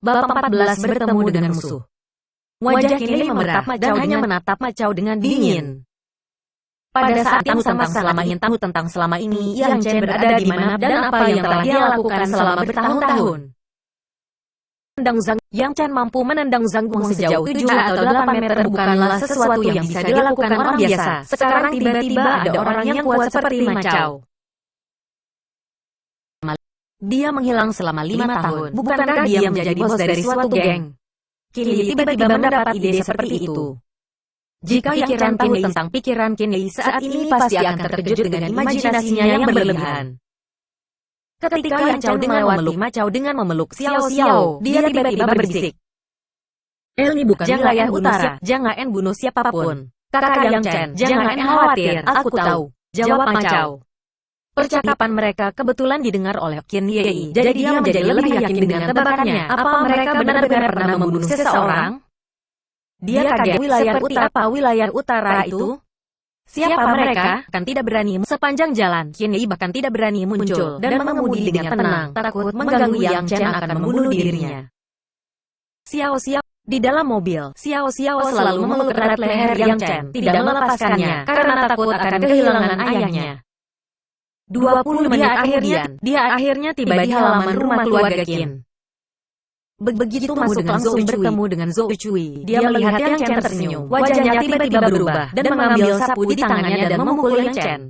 Bab 14 bertemu dengan musuh. Wajah Qin Li memerah dan hanya menatap Ma Chao dengan dingin. Pada saat yang sama sangat ingin tahu tentang selama ini Yang Chen berada di mana dan apa yang telah dia lakukan selama bertahun-tahun. Yang Chen mampu menendang Zhang Guang sejauh 7 atau 8 meter bukanlah sesuatu yang bisa dilakukan orang biasa. Sekarang tiba-tiba ada orang yang kuat seperti Ma Chao. Dia menghilang selama 5 tahun. Bukankah dia menjadi bos dari suatu geng? Qin Li tiba-tiba mendapat ide seperti itu. Jika Yang Chen tahu tentang pikiran Qin Li saat ini pasti akan terkejut dengan imajinasinya yang berlebihan. Ketika Yang Chen memeluk Ma Chao dengan memeluk Xiao Xiao, dia tiba-tiba berbisik. Ini bukan wilayah utara, jangan bunuh siapapun. Kakak Yang Chen, jangan khawatir, aku tahu, jawab Ma Chao. Percakapan mereka kebetulan didengar oleh Qin Yi, jadi dia menjadi lebih yakin dengan tebakannya. Apa mereka benar-benar pernah membunuh seseorang? Dia kaget. Wilayah utara itu? Siapa mereka? Kan tidak berani sepanjang jalan. Qin Yi bahkan tidak berani muncul dan mengemudi dengan tenang, takut mengganggu Yang Chen akan membunuh dirinya. Xiao Xiao di dalam mobil, Xiao Xiao selalu memeluk erat leher Yang Chen, tidak melepaskannya karena takut akan kehilangan ayahnya. 20 menit kemudian, dia akhirnya tiba di halaman rumah keluarga Qin. Begitu masuk langsung bertemu dengan Zhou Cui. Dia melihat Yang Chen tersenyum. Wajahnya tiba-tiba berubah dan mengambil sapu di tangannya dan memukul Yang Chen.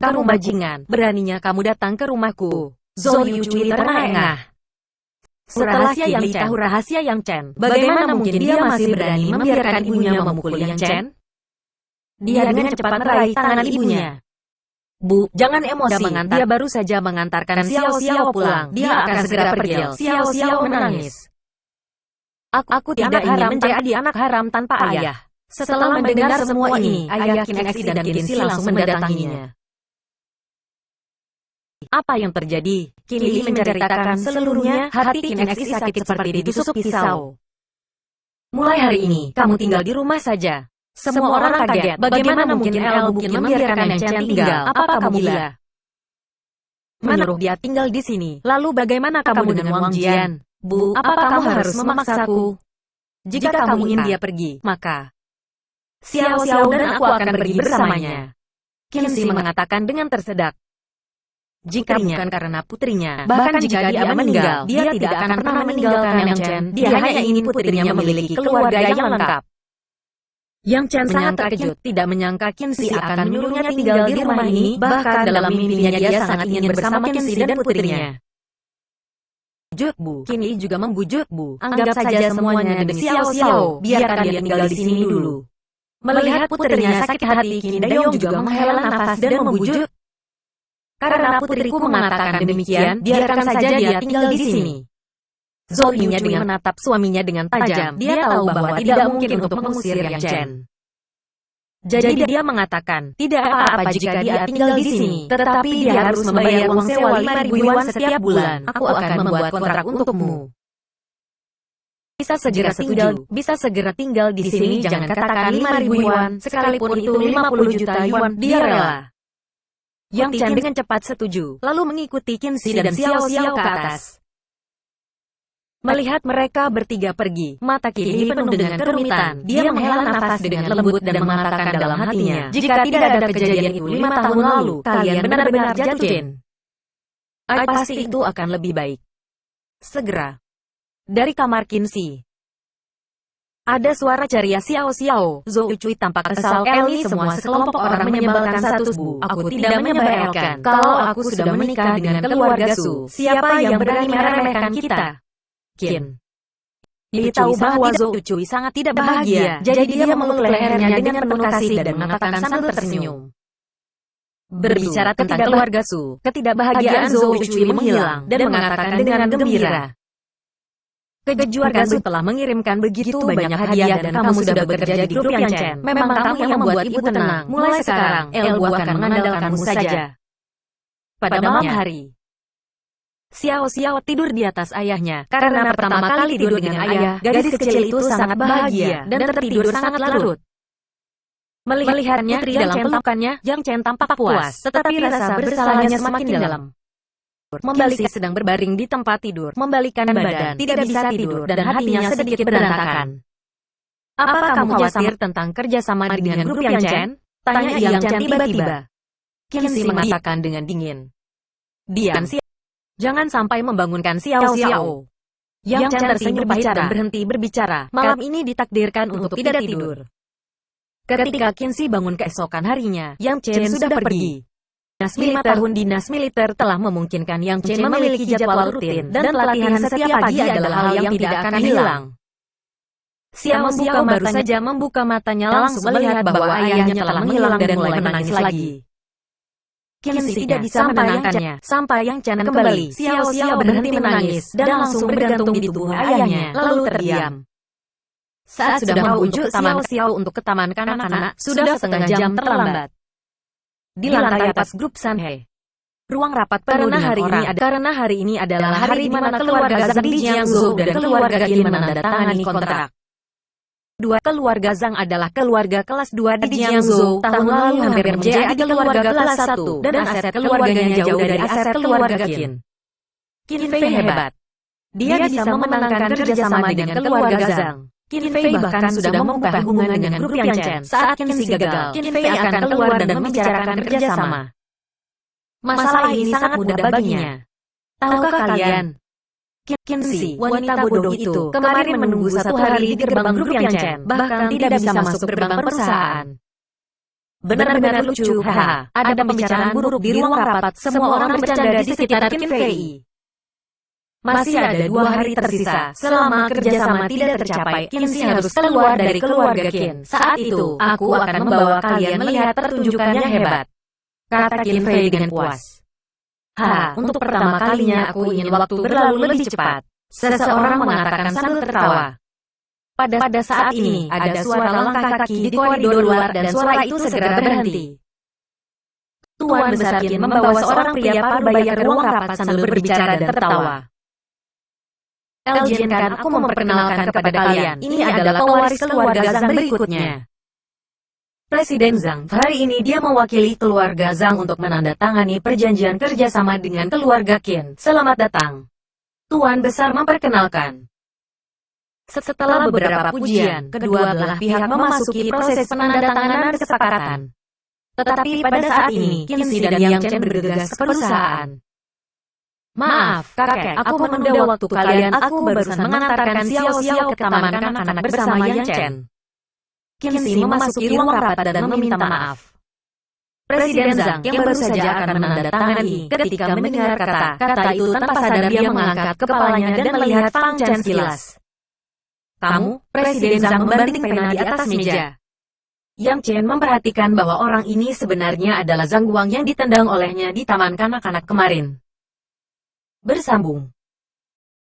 Kamu bajingan, beraninya kamu datang ke rumahku. Zhou Cui terengah. Setelah Qin Li tahu rahasia Yang Chen, bagaimana mungkin dia masih berani membiarkan ibunya memukul Yang Chen? Dia dengan cepat meraih tangan ibunya. Bu, jangan emosi. Dia baru saja mengantarkan Xiao Xiao pulang. Dia akan segera pergi. Xiao Xiao menangis. Aku tidak ingin menjadi anak haram tanpa ayah. Setelah mendengar semua ini, ayah Qin Xi dan Qin Si langsung mendatanginya. Apa yang terjadi? Qin Li menceritakan seluruhnya. Hati Qin Xi sakit seperti ditusuk pisau. Mulai hari ini, kamu tinggal di rumah saja. Semua orang kaget. Bagaimana mungkin mungkin membiarkan Yang Chen tinggal? Apa kamu gila? Menyuruh dia tinggal di sini. Lalu bagaimana kamu dengan Wang Jian? Bu, apa kamu harus memaksaku? Jika kamu ingin dia pergi, maka Xiao Xiao dan aku akan pergi bersamanya. Qin Si mengatakan dengan tersedak. Jika bukan karena putrinya, bahkan jika dia meninggal, dia tidak akan pernah meninggalkan Yang Chen. Dia hanya ingin putrinya memiliki keluarga yang lengkap. Yang Chen sangat terkejut, tidak menyangka Qin Si akan menyuruhnya tinggal di rumah ini, bahkan dalam mimpinya dia sangat ingin bersama Qin Si dan putrinya. Bujuk Bu, Qin Li juga membujuk Bu, anggap saja semuanya demi Xiao Xiao, biarkan dia tinggal di sini dulu. Melihat putrinya sakit hati, Qin Dayong juga menghela nafas dan membujuk. Karena putriku mengatakan demikian, biarkan saja dia tinggal di sini. Zhou Yu dengan menatap suaminya dengan tajam. Dia tahu bahwa tidak mungkin untuk mengusir Yang Chen. Jadi dia mengatakan, tidak apa-apa jika dia tinggal di sini, tetapi dia harus membayar uang sewa 5.000 yuan setiap bulan. Aku akan membuat kontrak untukmu. Bisa segera tinggal di sini, jangan katakan 5.000 yuan, sekalipun itu 50 juta yuan, dia rela. Yang Chen dengan cepat setuju, lalu mengikuti Qin Si dan Xiao Xiao ke atas. Melihat mereka bertiga pergi, mata Qin Li penuh dengan kerumitan. Dia menghela nafas dengan lembut dan mengatakan dalam hatinya, jika tidak ada kejadian itu 5 tahun lalu, kalian benar-benar jatuh Qin. Pasti itu akan lebih baik. Segera. Dari kamar Qin Si, ada suara ceria Xiao Xiao. Zhou Cui tampak kesal. Eli semua sekelompok orang menyebalkan status Bu. Aku tidak menyebalkan. Kalau aku sudah menikah dengan keluarga Su, siapa yang berani meremehkan kita? Qin Li tahu bahwa Zhou Cui sangat tidak bahagia, jadi dia memeluk lehernya dengan penuh kasih dan mengatakan sambil tersenyum. Berbicara tentang keluarga Su, ketidakbahagiaan Zhou Cui menghilang dan mengatakan dengan gembira. Keluarga Su telah mengirimkan begitu banyak hadiah dan kamu sudah bekerja di grup Yang Chen. Memang kamu yang membuat ibu tenang. Mulai sekarang, Elbu akan mengandalkanmu saja. Pada malam hari, Xiao Xiao tidur di atas ayahnya. Karena pertama kali tidur dengan ayah, gadis kecil itu sangat bahagia dan tertidur sangat larut. Melihatnya putri dalam pelukannya, Yang Chen tampak puas, tetapi rasa bersalahnya semakin dalam. Membalik sedang berbaring di tempat tidur, membalikan badan, tidak bisa tidur, dan hatinya sedikit berantakan. Apa kamu khawatir tentang kerjasama dengan grup Yang Chen? Tanya Yang Chen tiba-tiba. Qinzi mengatakan dengan dingin. Diam, jangan sampai membangunkan Xiao Xiao. Yang Chen tersenyum pahit dan berhenti berbicara. Malam ini ditakdirkan untuk tidak tidur. Ketika Qinzi bangun keesokan harinya, Yang Chen sudah pergi. 5 tahun dinas militer telah memungkinkan Yang Chen memiliki jadwal rutin dan pelatihan setiap pagi adalah hal yang tidak akan hilang. Xiao Xiao baru saja membuka matanya langsung melihat bahwa ayahnya telah menghilang dan mulai menangis lagi. Qinzi tidak bisa menenangkannya sampai Yang Chen kembali. Xiao Xiao berhenti menangis dan langsung bergantung di tubuh ayahnya, lalu terdiam. Saat sudah mau unjuk Xiao Xiao untuk ke taman kanak-kanak, sudah setengah jam terlambat. Di lantai atas grup Sanhe, ruang rapat penuh dengan orang. Karena hari ini adalah hari di mana keluarga Zhang di Jiangzhou dan keluarga Qin menandatangani kontrak. Keluarga Zhang adalah keluarga kelas 2 di Jiangzhou, tahun lalu hampir menjadi keluarga kelas 1, dan aset keluarganya jauh dari aset keluarga Qin. Qin Fei hebat. Dia bisa memenangkan kerjasama dengan keluarga Zhang. Qin Fei bahkan sudah membuka hubungan dengan grup Yang Chen. Saat Qinzi gagal, Qin Fei akan keluar dan membicarakan kerjasama. Masalah ini sangat mudah baginya. Tahukah kalian? Qinzi, wanita bodoh itu, kemarin menunggu 1 hari di gerbang grup Yang Chen, bahkan tidak bisa masuk gerbang perusahaan. Benar-benar lucu, haha. Ada pembicaraan buruk di ruang rapat, semua orang bercanda di sekitar Qin Fei. Masih ada 2 hari tersisa. Selama kerjasama tidak tercapai, Qinzi harus keluar dari keluarga Qin. Saat itu, aku akan membawa kalian melihat pertunjukannya hebat, kata Qin Fei dengan puas. Untuk pertama kalinya aku ingin waktu berlalu lebih cepat. Seseorang mengatakan sambil tertawa. Pada saat ini, ada suara langkah kaki di koridor luar dan suara itu segera berhenti. Tuan Besar Qin membawa seorang pria parubaya ke ruang rapat sambil berbicara dan tertawa. Izinkan aku memperkenalkan kepada kalian, ini adalah pewaris keluarga Zhang berikutnya. Presiden Zhang, hari ini dia mewakili keluarga Zhang untuk menandatangani perjanjian kerjasama dengan keluarga Qin. Selamat datang. Tuan Besar memperkenalkan. Setelah beberapa pujian, kedua belah pihak memasuki proses penandatanganan kesepakatan. Tetapi pada saat ini, Qinzi dan Yang Chen bergegas ke perusahaan. Maaf, kakek, aku menunda waktu kalian. Aku barusan mengantarkan Xiao Xiao ke taman kanak-kanak bersama Yang Chen. Qinzi memasuki ruang rapat dan meminta maaf. Presiden Zhang yang baru saja akan menandatangani ketika mendengar kata-kata itu tanpa sadar dia mengangkat kepalanya dan melihat Fang Chen sekilas. Kamu, Presiden Zhang membanting pena di atas meja. Yang Chen memperhatikan bahwa orang ini sebenarnya adalah Zhang Guang yang ditendang olehnya di taman kanak-kanak kemarin. Bersambung.